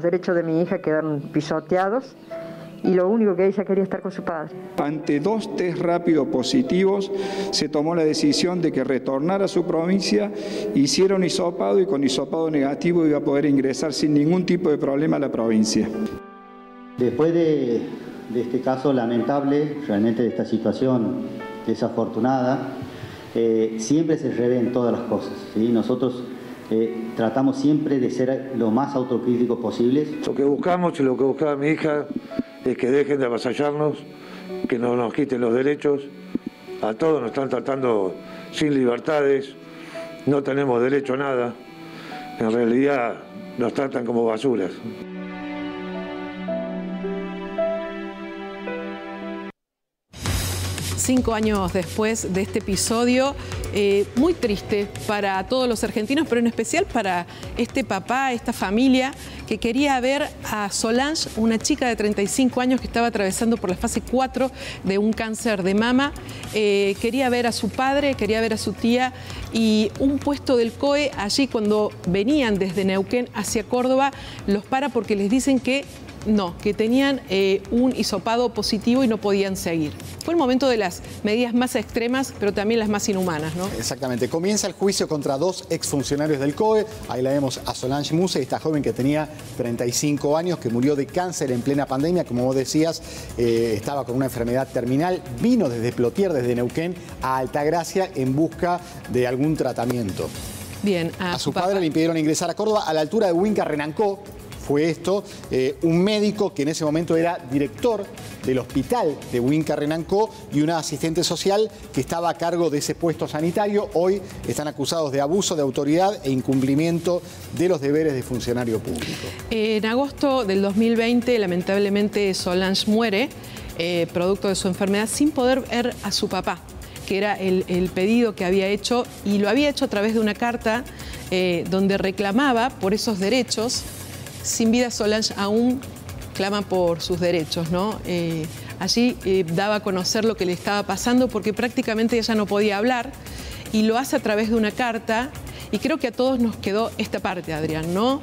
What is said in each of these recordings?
derechos de mi hija quedaron pisoteados y lo único que ella quería estar con su padre. Ante 2 test rápidos positivos, se tomó la decisión de que retornara a su provincia, hiciera un hisopado y con hisopado negativo iba a poder ingresar sin ningún tipo de problema a la provincia. Después de este caso lamentable, realmente de esta situación desafortunada, siempre se revén todas las cosas, ¿sí? Nosotros tratamos siempre de ser lo más autocríticos posibles. Lo que buscamos y lo que buscaba mi hija es que dejen de avasallarnos, que no nos quiten los derechos. A todos nos están tratando sin libertades, no tenemos derecho a nada. En realidad nos tratan como basuras. Cinco años después de este episodio, muy triste para todos los argentinos, pero en especial para este papá, esta familia que quería ver a Solange, una chica de 35 años que estaba atravesando por la fase 4 de un cáncer de mama. Quería ver a su padre, quería ver a su tía, y un puesto del COE allí cuando venían desde Neuquén hacia Córdoba los para porque les dicen que no, que tenían un hisopado positivo y no podían seguir. Fue el momento de las medidas más extremas, pero también las más inhumanas, ¿no? Exactamente. Comienza el juicio contra 2 exfuncionarios del COE. Ahí la vemos a Solange Muse, esta joven que tenía 35 años, que murió de cáncer en plena pandemia. Como vos decías, estaba con una enfermedad terminal. Vino desde Plotier, desde Neuquén, a Altagracia en busca de algún tratamiento. Bien, a su padre le impidieron ingresar a Córdoba a la altura de Huinca Renancó. Fue esto, un médico que en ese momento era director del hospital de Huinca Renancó y una asistente social que estaba a cargo de ese puesto sanitario. Hoy están acusados de abuso de autoridad e incumplimiento de los deberes de funcionario público. En agosto del 2020, lamentablemente, Solange muere, producto de su enfermedad, sin poder ver a su papá, que era el pedido que había hecho, y lo había hecho a través de una carta donde reclamaba por esos derechos. Sin vida, Solange aún clama por sus derechos, ¿no? Allí daba a conocer lo que le estaba pasando porque prácticamente ella no podía hablar, y lo hace a través de una carta, y creo que a todos nos quedó esta parte, Adrián, ¿no?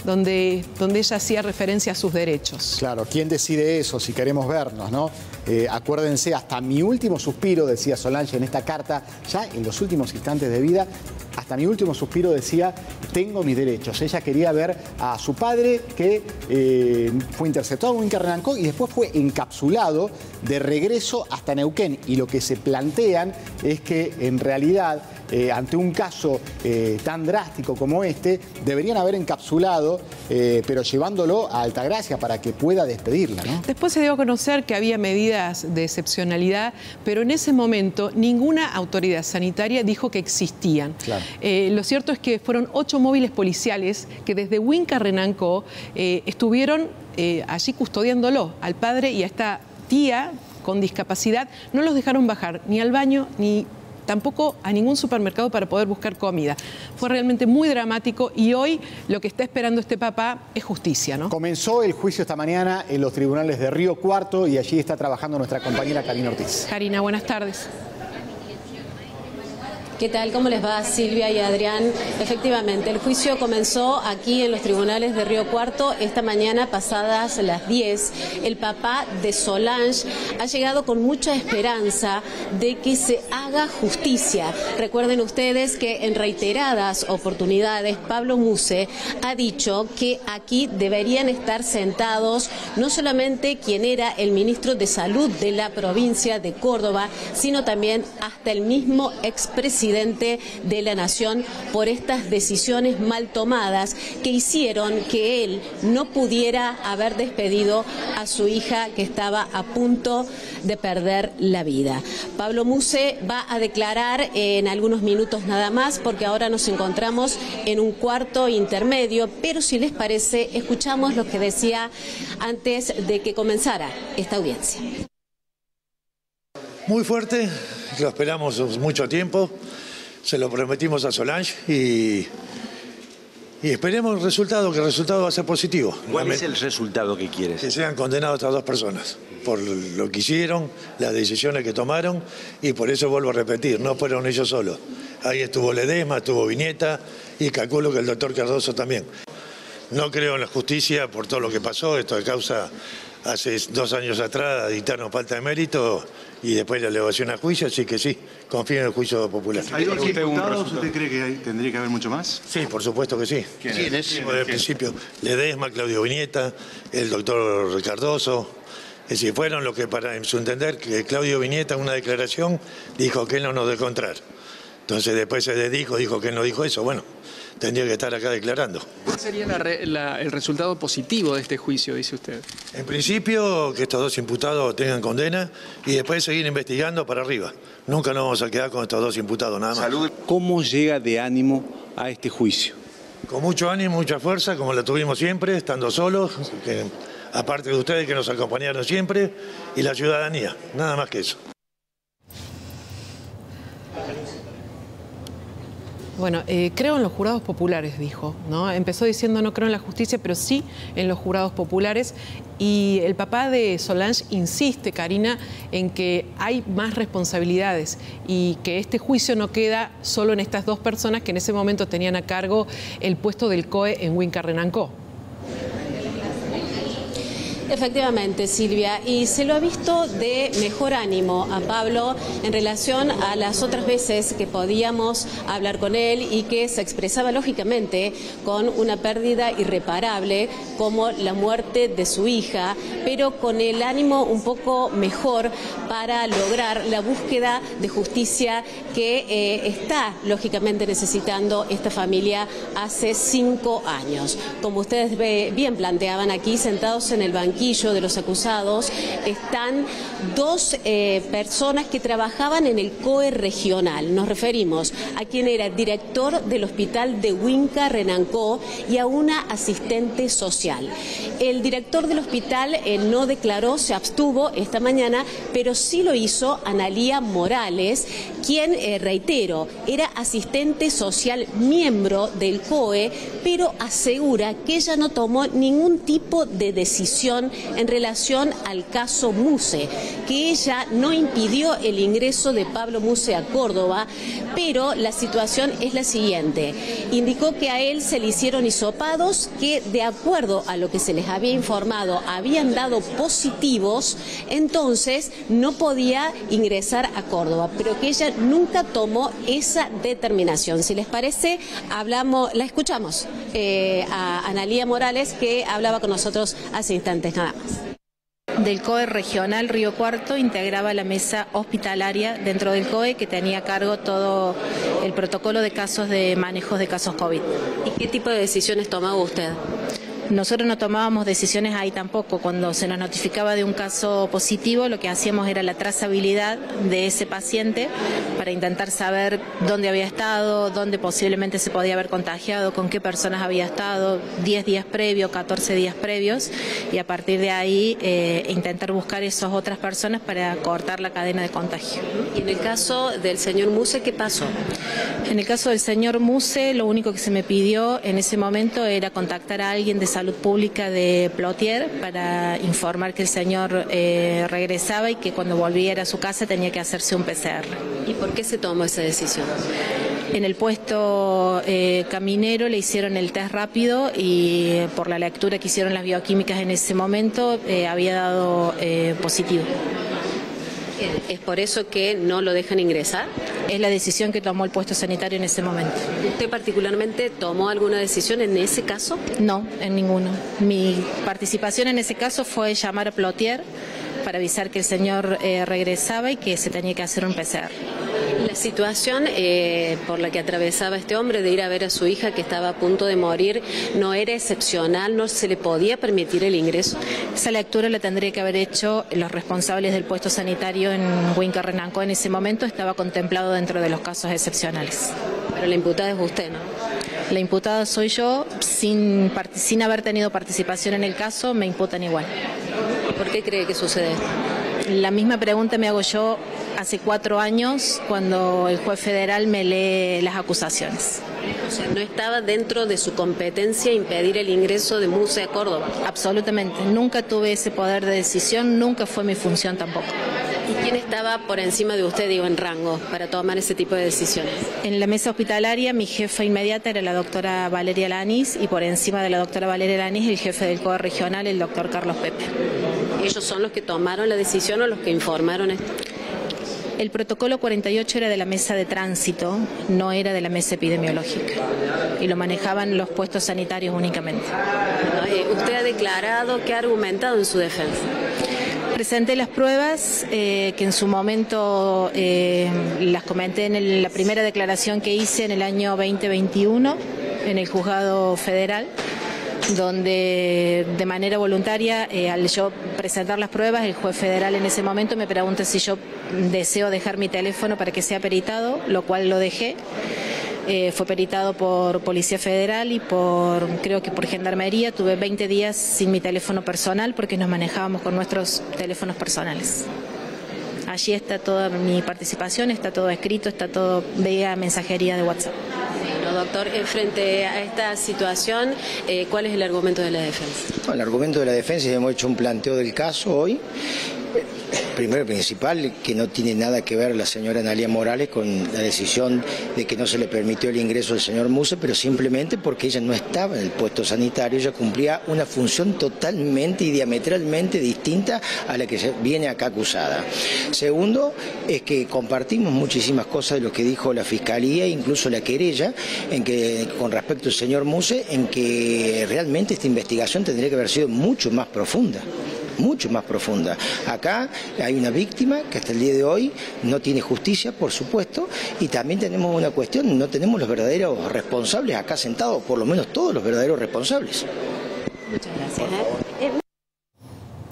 Donde ella hacía referencia a sus derechos. Claro, ¿quién decide eso? Si queremos vernos, ¿no? Acuérdense, hasta mi último suspiro, decía Solange en esta carta, ya en los últimos instantes de vida, hasta mi último suspiro decía, tengo mis derechos. Ella quería ver a su padre, que fue interceptado en Huinca Renancó y después fue encapsulado de regreso hasta Neuquén. Y lo que se plantean es que en realidad, ante un caso tan drástico como este, deberían haber encapsulado, pero llevándolo a Altagracia para que pueda despedirla, ¿no? Después se dio a conocer que había medidas de excepcionalidad, pero en ese momento ninguna autoridad sanitaria dijo que existían. Claro. Lo cierto es que fueron 8 móviles policiales que desde Huinca Renancó estuvieron allí custodiándolo, al padre y a esta tía con discapacidad. No los dejaron bajar ni al baño ni tampoco a ningún supermercado para poder buscar comida. Fue realmente muy dramático, y hoy lo que está esperando este papá es justicia, ¿no? Comenzó el juicio esta mañana en los tribunales de Río Cuarto y allí está trabajando nuestra compañera Karina Ortiz. Karina, buenas tardes. ¿Qué tal? ¿Cómo les va, Silvia y Adrián? Efectivamente, el juicio comenzó aquí en los tribunales de Río Cuarto esta mañana pasadas las 10. El papá de Solange ha llegado con mucha esperanza de que se haga justicia. Recuerden ustedes que en reiteradas oportunidades Pablo Muse ha dicho que aquí deberían estar sentados no solamente quien era el ministro de Salud de la provincia de Córdoba, sino también hasta el mismo expresidente de la Nación, por estas decisiones mal tomadas que hicieron que él no pudiera haber despedido a su hija, que estaba a punto de perder la vida. Pablo Muse va a declarar en algunos minutos nada más, porque ahora nos encontramos en un cuarto intermedio, pero si les parece, escuchamos lo que decía antes de que comenzara esta audiencia. Muy fuerte, lo esperamos mucho tiempo, se lo prometimos a Solange y esperemos el resultado, que el resultado va a ser positivo. ¿Cuál es el resultado que quieres? Que sean condenadas estas 2 personas por lo que hicieron, las decisiones que tomaron, y por eso vuelvo a repetir, no fueron ellos solos. Ahí estuvo Ledesma, estuvo Viñeta y calculo que el doctor Cardoso también. no creo en la justicia por todo lo que pasó. Esto de causa hace 2 años atrás dictaron falta de mérito y después la elevación a juicio, así que sí, confío en el juicio popular. ¿Hay 2 imputados? ¿Usted cree que tendría que haber mucho más? Sí, por supuesto que sí. ¿Quién es? Desde el principio, Ledesma, Claudio Viñeta, el doctor Ricardoso. Es decir, fueron los que, para su entender, que Claudio Viñeta en una declaración dijo que él no nos dejó entrar. Entonces después se dijo que él no dijo eso. Bueno, tendría que estar acá declarando. ¿Cuál sería el resultado positivo de este juicio, dice usted? En principio, que estos 2 imputados tengan condena y después seguir investigando para arriba. Nunca nos vamos a quedar con estos 2 imputados, nada más. Salud. ¿Cómo llega de ánimo a este juicio? Con mucho ánimo, mucha fuerza, como la tuvimos siempre, estando solos, aparte de ustedes que nos acompañaron siempre, y la ciudadanía, nada más que eso. Bueno, creo en los jurados populares, dijo, ¿no? Empezó diciendo no creo en la justicia, pero sí en los jurados populares. Y el papá de Solange insiste, Karina, en que hay más responsabilidades y que este juicio no queda solo en estas 2 personas que en ese momento tenían a cargo el puesto del COE en Huinca-Renancó. Efectivamente, Silvia, y se lo ha visto de mejor ánimo a Pablo en relación a las otras veces que podíamos hablar con él y que se expresaba lógicamente con una pérdida irreparable como la muerte de su hija, pero con el ánimo un poco mejor para lograr la búsqueda de justicia que está lógicamente necesitando esta familia hace 5 años. Como ustedes bien planteaban aquí, sentados en el banquillo de los acusados, están 2 personas que trabajaban en el COE regional. Nos referimos a quien era director del hospital de Huinca-Renancó y a una asistente social. El director del hospital no declaró, se abstuvo esta mañana, pero sí lo hizo Analía Morales, quien, reitero, era asistente social, miembro del COE, pero asegura que ella no tomó ningún tipo de decisión en relación al caso Muse, que ella no impidió el ingreso de Pablo Muse a Córdoba, pero la situación es la siguiente. Indicó que a él se le hicieron hisopados que, de acuerdo a lo que se les había informado, habían dado positivos, entonces no podía ingresar a Córdoba, pero que ella nunca tomó esa determinación. Si les parece, la escuchamos a Analía Morales, que hablaba con nosotros hace instantes nada más. Del COE regional Río Cuarto integraba la mesa hospitalaria dentro del COE que tenía a cargo todo el protocolo de casos de manejos de casos COVID. ¿Y qué tipo de decisiones tomaba usted? Nosotros no tomábamos decisiones ahí tampoco. Cuando se nos notificaba de un caso positivo, lo que hacíamos era la trazabilidad de ese paciente para intentar saber dónde había estado, dónde posiblemente se podía haber contagiado, con qué personas había estado, 10 días previos, 14 días previos, y a partir de ahí intentar buscar esas otras personas para cortar la cadena de contagio. ¿Y en el caso del señor Muse, qué pasó? En el caso del señor Muse, lo único que se me pidió en ese momento era contactar a alguien de Salud Pública de Plotier para informar que el señor regresaba y que cuando volviera a su casa tenía que hacerse un PCR. ¿Y por qué se tomó esa decisión? En el puesto caminero le hicieron el test rápido y por la lectura que hicieron las bioquímicas en ese momento había dado positivo. ¿Es por eso que no lo dejan ingresar? Es la decisión que tomó el puesto sanitario en ese momento. ¿Usted particularmente tomó alguna decisión en ese caso? No, en ninguno. Mi participación en ese caso fue llamar a Plotier para avisar que el señor regresaba y que se tenía que hacer un PCR. La situación por la que atravesaba este hombre de ir a ver a su hija que estaba a punto de morir no era excepcional, no se le podía permitir el ingreso. Esa lectura la tendría que haber hecho los responsables del puesto sanitario en Huinca-Renancó. En ese momento estaba contemplado dentro de los casos excepcionales. Pero la imputada es usted, ¿no? La imputada soy yo, sin haber tenido participación en el caso, me imputan igual. ¿Por qué cree que sucede esto? La misma pregunta me hago yo hace 4 años cuando el juez federal me lee las acusaciones. O sea, ¿no estaba dentro de su competencia impedir el ingreso de Muse a Córdoba? Absolutamente. Nunca tuve ese poder de decisión, nunca fue mi función tampoco. ¿Y quién estaba por encima de usted, digo, en rango, para tomar ese tipo de decisiones? En la mesa hospitalaria, mi jefa inmediata era la doctora Valeria Lanís, y por encima de la doctora Valeria Lanís, el jefe del COE regional, el doctor Carlos Pepe. ¿Ellos son los que tomaron la decisión o los que informaron esto? El protocolo 48 era de la mesa de tránsito, no era de la mesa epidemiológica, y lo manejaban los puestos sanitarios únicamente. ¿Usted ha declarado, qué ha argumentado en su defensa? Presenté las pruebas que en su momento las comenté en la primera declaración que hice en el año 2021 en el Juzgado Federal, donde de manera voluntaria, al yo presentar las pruebas, el juez federal en ese momento me pregunta si yo deseo dejar mi teléfono para que sea peritado, lo cual lo dejé. Fue peritado por Policía Federal y creo que por Gendarmería. Tuve 20 días sin mi teléfono personal porque nos manejábamos con nuestros teléfonos personales. Allí está toda mi participación, está todo escrito, está todo vía mensajería de WhatsApp. Bueno, doctor, frente a esta situación, ¿cuál es el argumento de la defensa? Bueno, el argumento de la defensa, hemos hecho un planteo del caso hoy. Primero y principal, que no tiene nada que ver la señora Analía Morales con la decisión de que no se le permitió el ingreso del señor Muse, pero simplemente porque ella no estaba en el puesto sanitario, ella cumplía una función totalmente y diametralmente distinta a la que viene acá acusada. Segundo, es que compartimos muchísimas cosas de lo que dijo la Fiscalía, incluso la querella, en que con respecto al señor Muse, en que realmente esta investigación tendría que haber sido mucho más profunda. Mucho más profunda. Acá hay una víctima que hasta el día de hoy no tiene justicia, por supuesto, y también tenemos una cuestión, no tenemos los verdaderos responsables acá sentados, por lo menos todos los verdaderos responsables. Muchas gracias.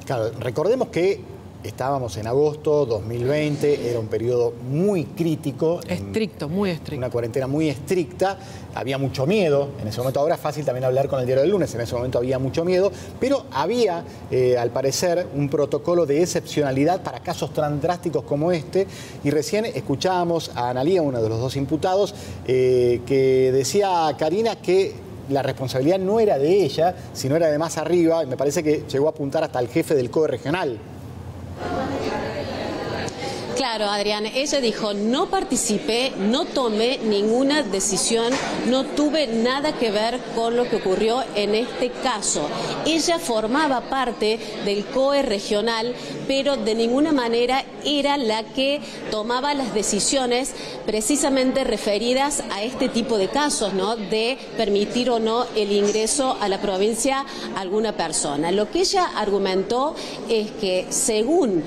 Claro, recordemos que estábamos en agosto 2020, era un periodo muy crítico. Estricto, muy estricto. Una cuarentena muy estricta, había mucho miedo en ese momento. Ahora es fácil también hablar con el diario del lunes, en ese momento había mucho miedo, pero había, al parecer, un protocolo de excepcionalidad para casos tan drásticos como este, y recién escuchábamos a Analía, uno de los dos imputados, que decía a Karina que la responsabilidad no era de ella, sino era de más arriba, y me parece que llegó a apuntar hasta el jefe del COE regional. Claro, Adrián, ella dijo, no participé, no tomé ninguna decisión, no tuve nada que ver con lo que ocurrió en este caso. Ella formaba parte del COE regional, pero de ninguna manera era la que tomaba las decisiones precisamente referidas a este tipo de casos, ¿no? De permitir o no el ingreso a la provincia a alguna persona. Lo que ella argumentó es que según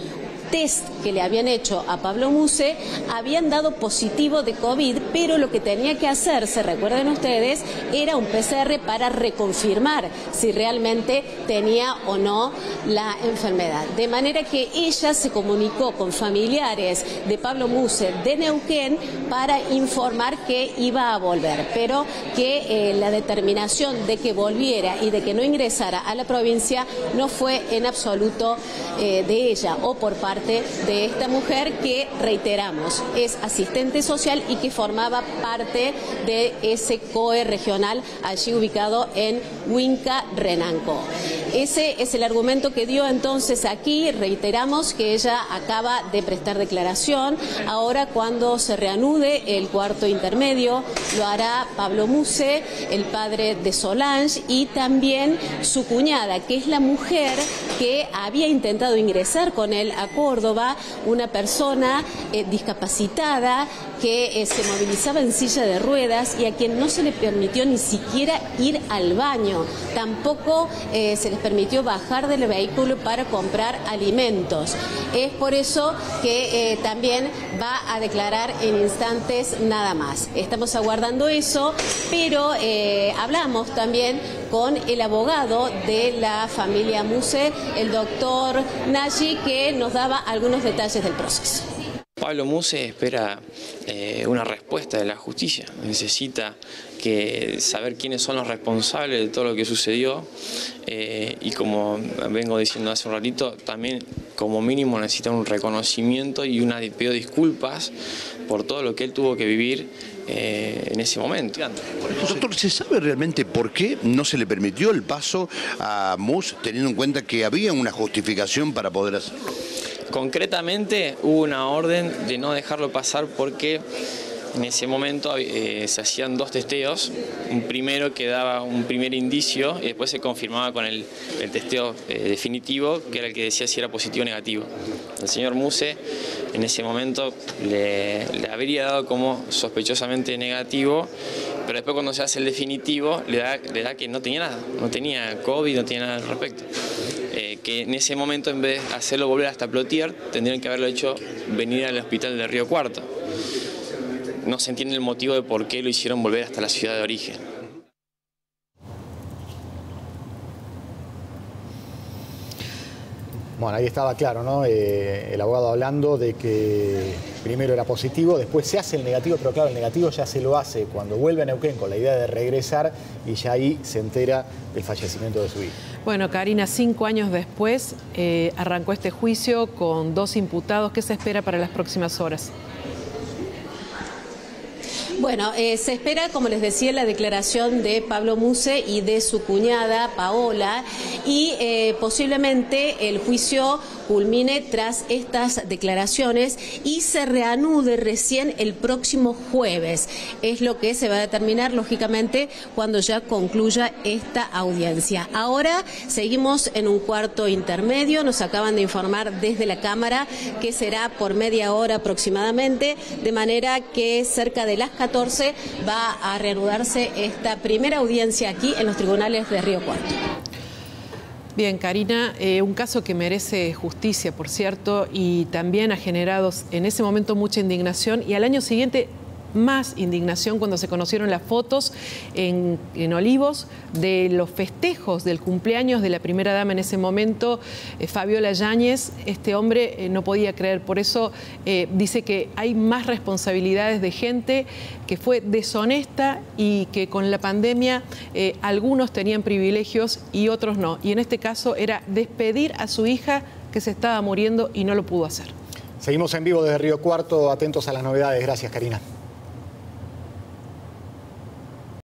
test que le habían hecho a Pablo Muse, habían dado positivo de COVID, pero lo que tenía que hacerse, recuerden ustedes, era un PCR para reconfirmar si realmente tenía o no la enfermedad. De manera que ella se comunicó con familiares de Pablo Muse de Neuquén para informar que iba a volver, pero que la determinación de que volviera y de que no ingresara a la provincia no fue en absoluto de ella o por parte de esta mujer que, reiteramos, es asistente social y que formaba parte de ese COE regional allí ubicado en Huinca, Renanco. Ese es el argumento que dio entonces aquí. Reiteramos que ella acaba de prestar declaración. Ahora, cuando se reanude el cuarto intermedio, lo hará Pablo Muse, el padre de Solange, y también su cuñada, que es la mujer que había intentado ingresar con él a Córdoba, una persona discapacitada que se movilizaba en silla de ruedas y a quien no se le permitió ni siquiera ir al baño. Tampoco se les permitió bajar del vehículo para comprar alimentos. Es por eso que también va a declarar en instantes nada más. Estamos aguardando eso, pero hablamos también con el abogado de la familia Muse, el doctor Nagy, que nos daba algunos detalles del proceso. Pablo Muse espera una respuesta de la justicia, necesita saber quiénes son los responsables de todo lo que sucedió y, como vengo diciendo hace un ratito, también como mínimo necesita un reconocimiento y pido disculpas por todo lo que él tuvo que vivir en ese momento. Doctor, ¿se sabe realmente por qué no se le permitió el paso a Muse, teniendo en cuenta que había una justificación para poder hacerlo? Concretamente hubo una orden de no dejarlo pasar porque en ese momento se hacían 2 testeos, un primero que daba un primer indicio y después se confirmaba con el testeo definitivo, que era el que decía si era positivo o negativo. El señor Muse en ese momento le habría dado como sospechosamente negativo, pero después cuando se hace el definitivo le da que no tenía nada, no tenía COVID, no tenía nada al respecto. Que en ese momento, en vez de hacerlo volver hasta Plotier, tendrían que haberlo hecho venir al hospital de Río Cuarto. No se entiende el motivo de por qué lo hicieron volver hasta la ciudad de origen. Bueno, ahí estaba claro, ¿no? El abogado hablando de que primero era positivo, después se hace el negativo, pero claro, el negativo ya se lo hace cuando vuelve a Neuquén con la idea de regresar y ya ahí se entera del fallecimiento de su hija. Bueno, Karina, 5 años después arrancó este juicio con 2 imputados. ¿Qué se espera para las próximas horas? Bueno, se espera, como les decía, la declaración de Pablo Muse y de su cuñada Paola y posiblemente el juicio culmine tras estas declaraciones y se reanude recién el próximo jueves. Es lo que se va a determinar, lógicamente, cuando ya concluya esta audiencia. Ahora seguimos en un cuarto intermedio. Nos acaban de informar desde la Cámara que será por media hora aproximadamente, de manera que cerca de las 14 va a reanudarse esta primera audiencia aquí en los tribunales de Río Cuarto. Bien, Karina, un caso que merece justicia, por cierto, y también ha generado en ese momento mucha indignación y al año siguiente más indignación cuando se conocieron las fotos en Olivos de los festejos del cumpleaños de la primera dama en ese momento, Fabiola Yáñez. Este hombre no podía creer, por eso dice que hay más responsabilidades de gente que fue deshonesta y que con la pandemia algunos tenían privilegios y otros no. Y en este caso era despedir a su hija que se estaba muriendo y no lo pudo hacer. Seguimos en vivo desde Río Cuarto, atentos a las novedades. Gracias, Karina.